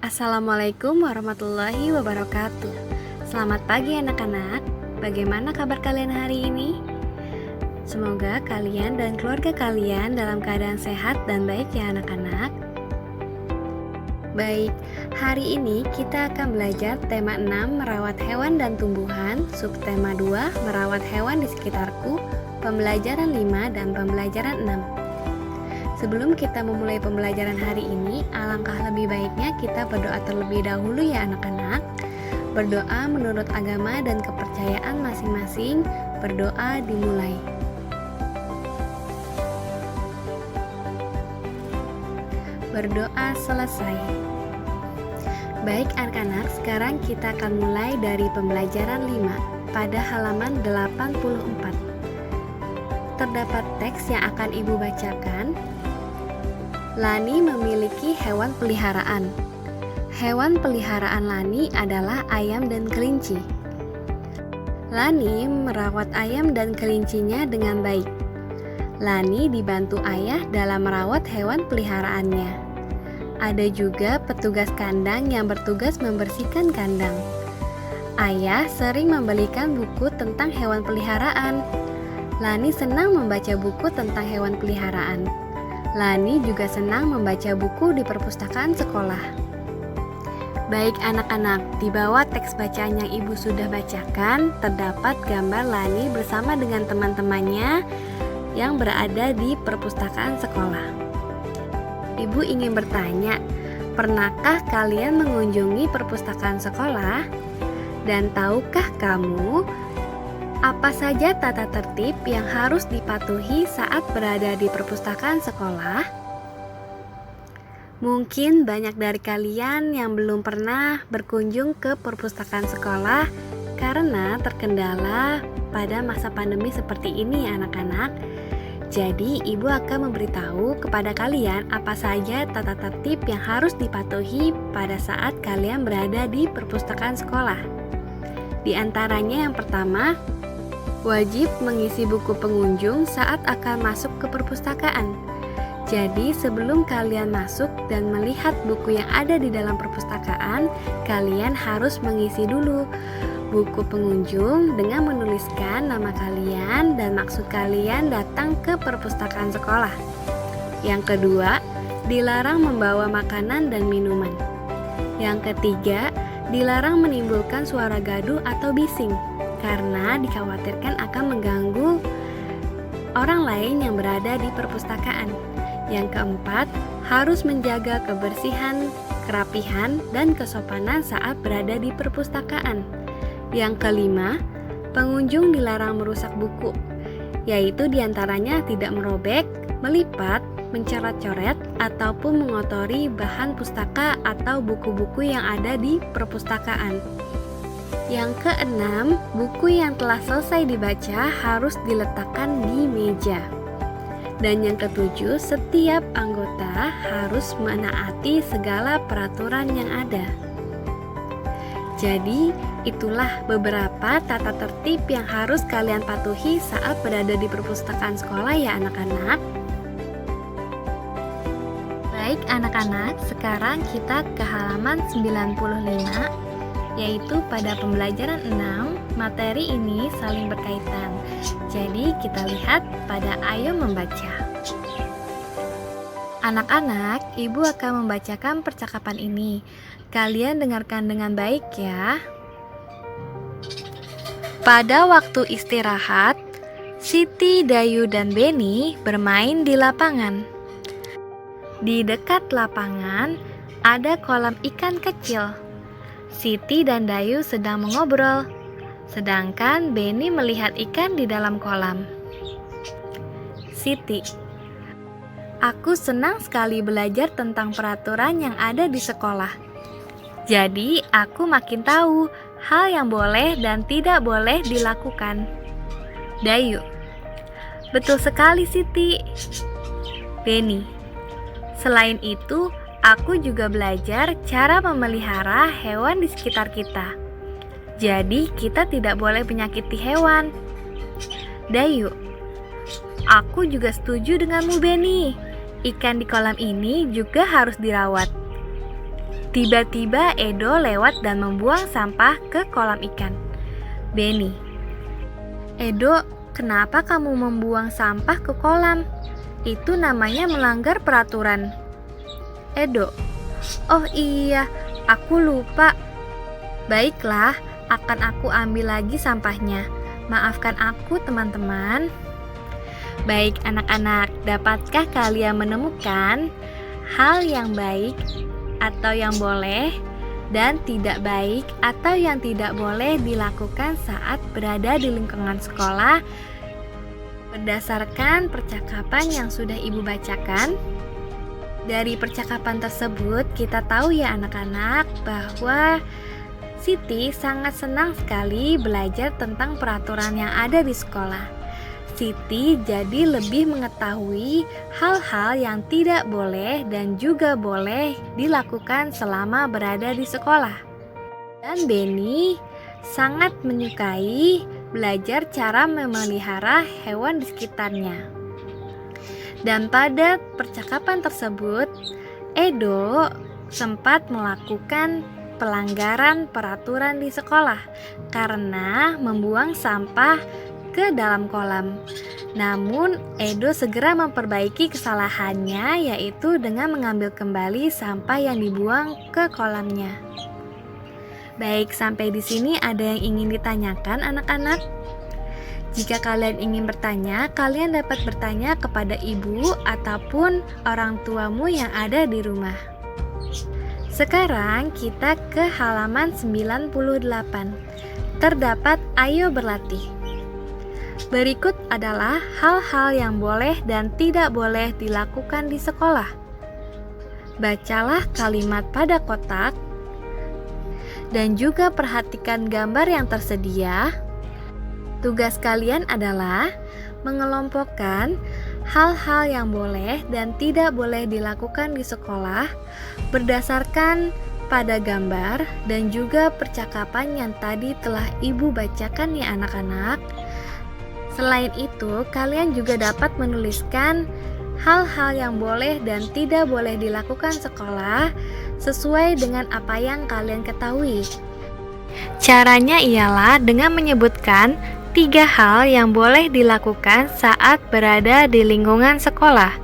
Assalamualaikum warahmatullahi wabarakatuh. Selamat pagi anak-anak. Bagaimana kabar kalian hari ini? Semoga kalian dan keluarga kalian dalam keadaan sehat dan baik ya anak-anak. Baik, hari ini kita akan belajar tema 6 merawat hewan dan tumbuhan, subtema 2 merawat hewan di sekitarku, pembelajaran 5 dan pembelajaran 6. Sebelum kita memulai pembelajaran hari ini, alangkah lebih baiknya kita berdoa terlebih dahulu ya anak-anak. Berdoa menurut agama dan kepercayaan masing-masing. Berdoa dimulai. Berdoa selesai. Baik anak-anak, sekarang kita akan mulai dari pembelajaran 5 pada halaman 84. Terdapat teks yang akan Ibu bacakan. Lani memiliki hewan peliharaan. Hewan peliharaan Lani adalah ayam dan kelinci. Lani merawat ayam dan kelincinya dengan baik. Lani dibantu ayah dalam merawat hewan peliharaannya. Ada juga petugas kandang yang bertugas membersihkan kandang. Ayah sering membelikan buku tentang hewan peliharaan. Lani senang membaca buku tentang hewan peliharaan. Lani juga senang membaca buku di perpustakaan sekolah. Baik anak-anak, di bawah teks bacaan yang Ibu sudah bacakan, terdapat gambar Lani bersama dengan teman-temannya yang berada di perpustakaan sekolah. Ibu ingin bertanya, pernahkah kalian mengunjungi perpustakaan sekolah? Dan tahukah kamu apa saja tata tertib yang harus dipatuhi saat berada di perpustakaan sekolah? Mungkin banyak dari kalian yang belum pernah berkunjung ke perpustakaan sekolah karena terkendala pada masa pandemi seperti ini ya anak-anak. Jadi Ibu akan memberitahu kepada kalian apa saja tata tertib yang harus dipatuhi pada saat kalian berada di perpustakaan sekolah. Di antaranya yang pertama, wajib mengisi buku pengunjung saat akan masuk ke perpustakaan. Jadi sebelum kalian masuk dan melihat buku yang ada di dalam perpustakaan, kalian harus mengisi dulu buku pengunjung dengan menuliskan nama kalian dan maksud kalian datang ke perpustakaan sekolah. Yang kedua, dilarang membawa makanan dan minuman. Yang ketiga, dilarang menimbulkan suara gaduh atau bising, karena dikhawatirkan akan mengganggu orang lain yang berada di perpustakaan. Yang keempat, harus menjaga kebersihan, kerapihan, dan kesopanan saat berada di perpustakaan. Yang kelima, pengunjung dilarang merusak buku, yaitu diantaranya tidak merobek, melipat, mencoret-coret, ataupun mengotori bahan pustaka atau buku-buku yang ada di perpustakaan. Yang keenam, buku yang telah selesai dibaca harus diletakkan di meja. Dan yang ketujuh, setiap anggota harus menaati segala peraturan yang ada. Jadi, itulah beberapa tata tertib yang harus kalian patuhi saat berada di perpustakaan sekolah ya anak-anak. Baik anak-anak, sekarang kita ke halaman 95. Yaitu pada pembelajaran 6, materi ini saling berkaitan. Jadi kita lihat pada Ayo Membaca. Anak-anak, Ibu akan membacakan percakapan ini. Kalian dengarkan dengan baik ya. Pada waktu istirahat, Siti, Dayu, dan Beni bermain di lapangan. Di dekat lapangan ada kolam ikan kecil. Siti dan Dayu sedang mengobrol, sedangkan Beni melihat ikan di dalam kolam. Siti, aku senang sekali belajar tentang peraturan yang ada di sekolah. Jadi aku makin tahu hal yang boleh dan tidak boleh dilakukan. Dayu, betul sekali Siti. Beni, selain itu, aku juga belajar cara memelihara hewan di sekitar kita. Jadi kita tidak boleh menyakiti hewan. Dayu, aku juga setuju denganmu Beni. Ikan di kolam ini juga harus dirawat. Tiba-tiba Edo lewat dan membuang sampah ke kolam ikan. Benny, Edo, kenapa kamu membuang sampah ke kolam? Itu namanya melanggar peraturan. Edo, oh iya, aku lupa. Baiklah, akan aku ambil lagi sampahnya. Maafkan aku, teman-teman. Baik anak-anak, dapatkah kalian menemukan hal yang baik atau yang boleh dan tidak baik atau yang tidak boleh dilakukan saat berada di lingkungan sekolah berdasarkan percakapan yang sudah Ibu bacakan? Dari percakapan tersebut kita tahu ya anak-anak bahwa Siti sangat senang sekali belajar tentang peraturan yang ada di sekolah. Siti jadi lebih mengetahui hal-hal yang tidak boleh dan juga boleh dilakukan selama berada di sekolah. Dan Benny sangat menyukai belajar cara memelihara hewan di sekitarnya. Dan pada percakapan tersebut, Edo sempat melakukan pelanggaran peraturan di sekolah karena membuang sampah ke dalam kolam. Namun, Edo segera memperbaiki kesalahannya, yaitu dengan mengambil kembali sampah yang dibuang ke kolamnya. Baik, sampai di sini ada yang ingin ditanyakan anak-anak? Jika kalian ingin bertanya, kalian dapat bertanya kepada ibu ataupun orang tuamu yang ada di rumah. Sekarang kita ke halaman 98. Terdapat ayo berlatih. Berikut adalah hal-hal yang boleh dan tidak boleh dilakukan di sekolah. Bacalah kalimat pada kotak dan juga perhatikan gambar yang tersedia. Tugas kalian adalah mengelompokkan hal-hal yang boleh dan tidak boleh dilakukan di sekolah berdasarkan pada gambar dan juga percakapan yang tadi telah Ibu bacakan ya anak-anak. Selain itu, kalian juga dapat menuliskan hal-hal yang boleh dan tidak boleh dilakukan sekolah sesuai dengan apa yang kalian ketahui. Caranya ialah dengan menyebutkan 3 hal yang boleh dilakukan saat berada di lingkungan sekolah.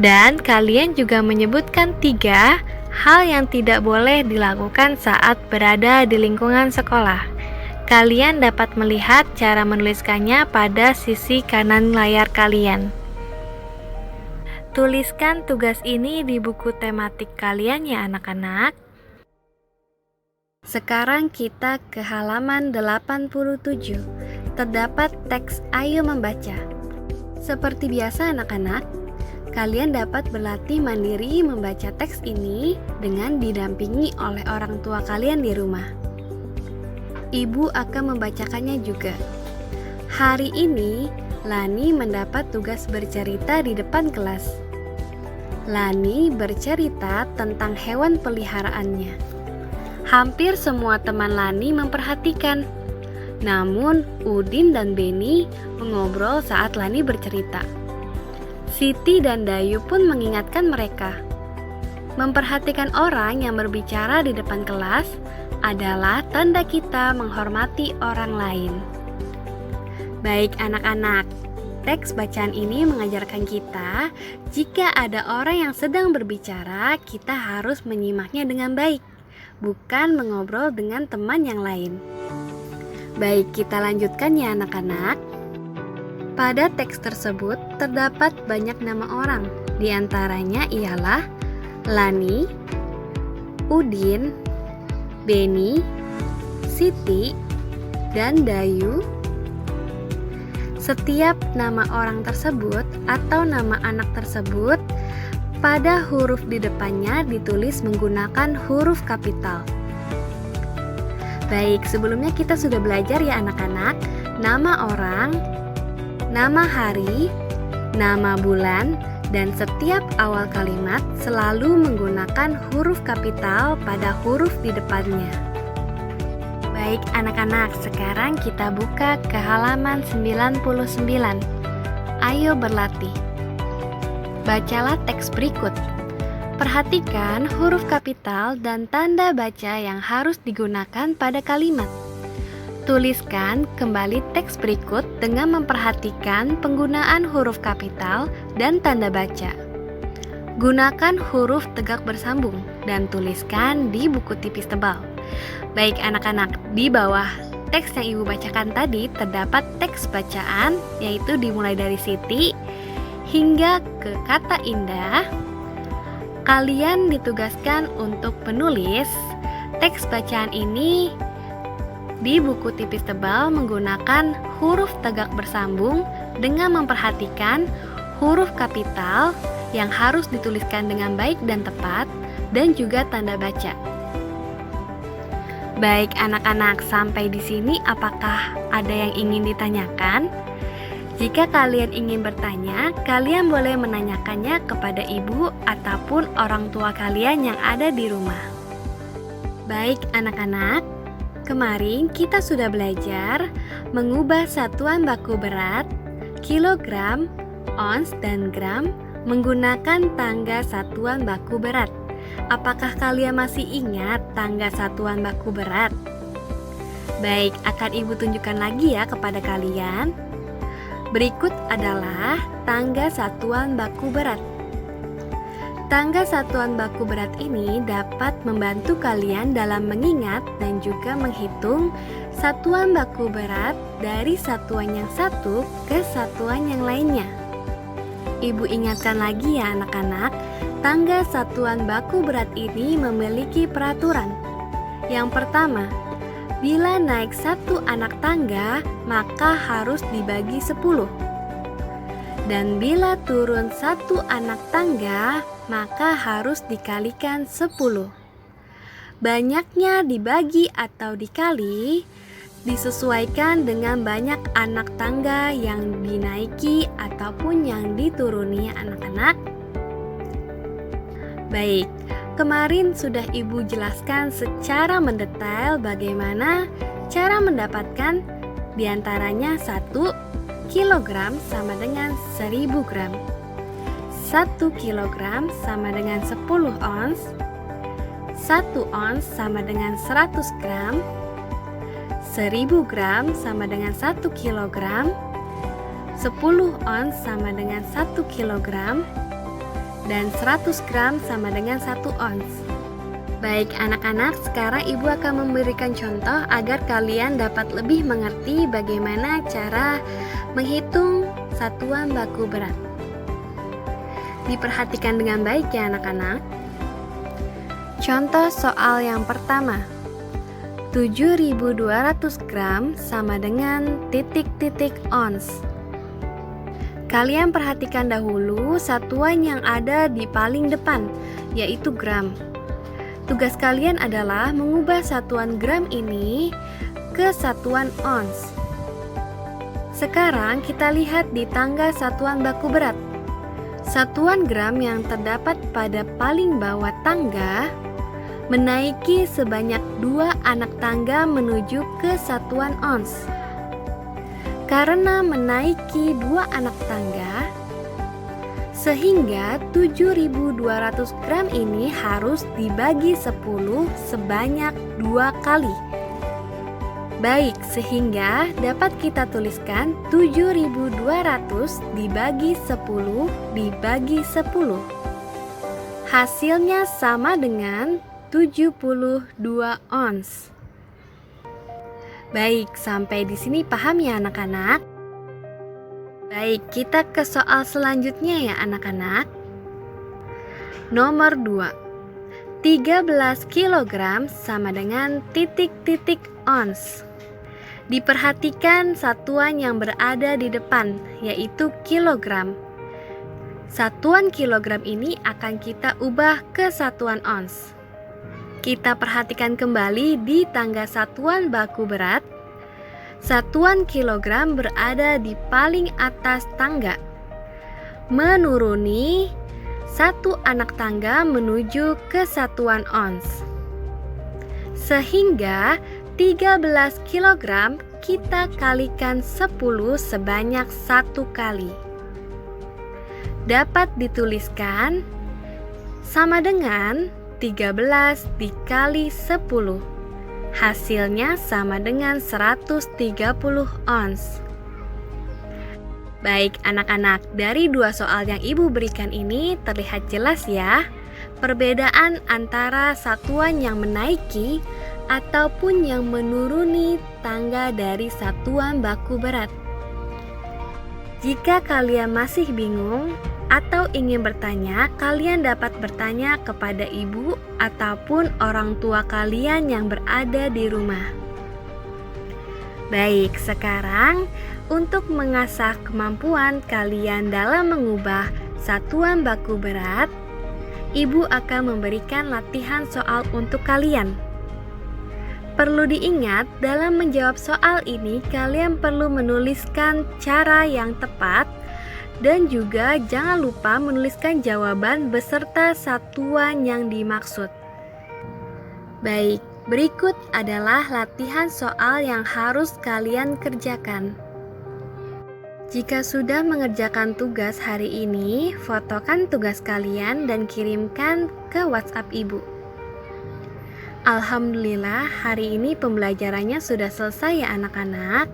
Dan kalian juga menyebutkan 3 hal yang tidak boleh dilakukan saat berada di lingkungan sekolah. Kalian dapat melihat cara menuliskannya pada sisi kanan layar kalian. Tuliskan tugas ini di buku tematik kalian ya anak-anak. Sekarang kita ke halaman 87. Terdapat teks ayo membaca. Seperti biasa anak-anak, kalian dapat berlatih mandiri membaca teks ini dengan didampingi oleh orang tua kalian di rumah. Ibu akan membacakannya juga. Hari ini, Lani mendapat tugas bercerita di depan kelas. Lani bercerita tentang hewan peliharaannya. Hampir semua teman Lani memperhatikan. Namun, Udin dan Benny mengobrol saat Lani bercerita. Siti dan Dayu pun mengingatkan mereka. Memperhatikan orang yang berbicara di depan kelas adalah tanda kita menghormati orang lain. Baik anak-anak, teks bacaan ini mengajarkan kita jika ada orang yang sedang berbicara, kita harus menyimaknya dengan baik, bukan mengobrol dengan teman yang lain. Baik, kita lanjutkan ya anak-anak. Pada teks tersebut terdapat banyak nama orang. Di antaranya ialah Lani, Udin, Benny, Siti, dan Dayu. Setiap nama orang tersebut atau nama anak tersebut pada huruf di depannya ditulis menggunakan huruf kapital. Baik, sebelumnya kita sudah belajar ya anak-anak, nama orang, nama hari, nama bulan, dan setiap awal kalimat selalu menggunakan huruf kapital pada huruf di depannya. Baik anak-anak, sekarang kita buka ke halaman 99. Ayo berlatih. Bacalah teks berikut. Perhatikan huruf kapital dan tanda baca yang harus digunakan pada kalimat. Tuliskan kembali teks berikut dengan memperhatikan penggunaan huruf kapital dan tanda baca. Gunakan huruf tegak bersambung dan tuliskan di buku tipis tebal. Baik anak-anak, di bawah teks yang Ibu bacakan tadi terdapat teks bacaan, yaitu dimulai dari Siti hingga ke kata indah. Kalian ditugaskan untuk menulis teks bacaan ini di buku tipis tebal menggunakan huruf tegak bersambung dengan memperhatikan huruf kapital yang harus dituliskan dengan baik dan tepat, dan juga tanda baca. Baik anak-anak, sampai di sini apakah ada yang ingin ditanyakan? Jika kalian ingin bertanya, kalian boleh menanyakannya kepada ibu ataupun orang tua kalian yang ada di rumah. Baik anak-anak, kemarin kita sudah belajar mengubah satuan baku berat, kilogram, ons, dan gram menggunakan tangga satuan baku berat. Apakah kalian masih ingat tangga satuan baku berat? Baik, akan Ibu tunjukkan lagi ya kepada kalian. Berikut adalah tangga satuan baku berat. Tangga satuan baku berat ini dapat membantu kalian dalam mengingat dan juga menghitung satuan baku berat dari satuan yang satu ke satuan yang lainnya. Ibu ingatkan lagi ya anak-anak, tangga satuan baku berat ini memiliki peraturan. Yang pertama, bila naik satu anak tangga, maka harus dibagi 10. Dan bila turun satu anak tangga, maka harus dikalikan 10. Banyaknya dibagi atau dikali disesuaikan dengan banyak anak tangga yang dinaiki ataupun yang dituruni anak-anak. Baik, kemarin sudah Ibu jelaskan secara mendetail bagaimana cara mendapatkan diantaranya 1 kilogram sama dengan 1000 gram, 1 kilogram sama dengan 10 ons, 1 ons sama dengan 100 gram, 1000 gram sama dengan 1 kilogram, 10 ons sama dengan 1 kilogram, dan 100 gram sama dengan 1 ons. Baik anak-anak, sekarang Ibu akan memberikan contoh agar kalian dapat lebih mengerti bagaimana cara menghitung satuan baku berat. Diperhatikan dengan baik ya anak-anak. Contoh soal yang pertama. 7.200 gram sama dengan titik-titik ons. Kalian perhatikan dahulu satuan yang ada di paling depan, yaitu gram. Tugas kalian adalah mengubah satuan gram ini ke satuan ons. Sekarang kita lihat di tangga satuan baku berat. Satuan gram yang terdapat pada paling bawah tangga menaiki sebanyak 2 anak tangga menuju ke satuan ons. Karena menaiki 2 anak tangga, sehingga 7.200 gram ini harus dibagi 10 sebanyak 2 kali. Baik, sehingga dapat kita tuliskan 7.200 dibagi 10 dibagi 10. Hasilnya sama dengan 72 ons. Baik, sampai di sini paham ya anak-anak? Baik, kita ke soal selanjutnya ya anak-anak. Nomor 2. 13 kg sama dengan titik-titik ons. Diperhatikan satuan yang berada di depan, yaitu kilogram. Satuan kilogram ini akan kita ubah ke satuan ons. Kita perhatikan kembali di tangga satuan baku berat. Satuan kilogram berada di paling atas tangga, menuruni 1 anak tangga menuju ke satuan ons. Sehingga 13 kg kita kalikan 10 sebanyak 1 kali. Dapat dituliskan sama dengan 13 dikali 10. Hasilnya sama dengan 130 ons. Baik anak-anak, dari dua soal yang ibu berikan ini terlihat jelas ya perbedaan antara satuan yang menaiki ataupun yang menuruni tangga dari satuan baku berat. Jika kalian masih bingung atau ingin bertanya, kalian dapat bertanya kepada ibu ataupun orang tua kalian yang berada di rumah. Baik, sekarang untuk mengasah kemampuan kalian dalam mengubah satuan baku berat, ibu akan memberikan latihan soal untuk kalian. Perlu diingat, dalam menjawab soal ini kalian perlu menuliskan cara yang tepat dan juga jangan lupa menuliskan jawaban beserta satuan yang dimaksud. Baik, berikut adalah latihan soal yang harus kalian kerjakan. Jika sudah mengerjakan tugas hari ini, fotokan tugas kalian dan kirimkan ke WhatsApp ibu. Alhamdulillah, hari ini pembelajarannya sudah selesai ya anak-anak.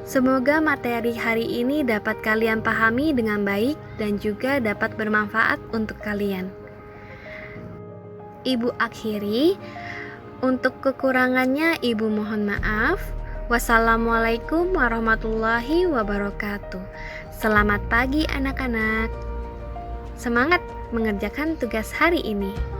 Semoga materi hari ini dapat kalian pahami dengan baik dan juga dapat bermanfaat untuk kalian. Ibu akhiri, untuk kekurangannya ibu mohon maaf. Wassalamualaikum warahmatullahi wabarakatuh. Selamat pagi anak-anak. Semangat mengerjakan tugas hari ini.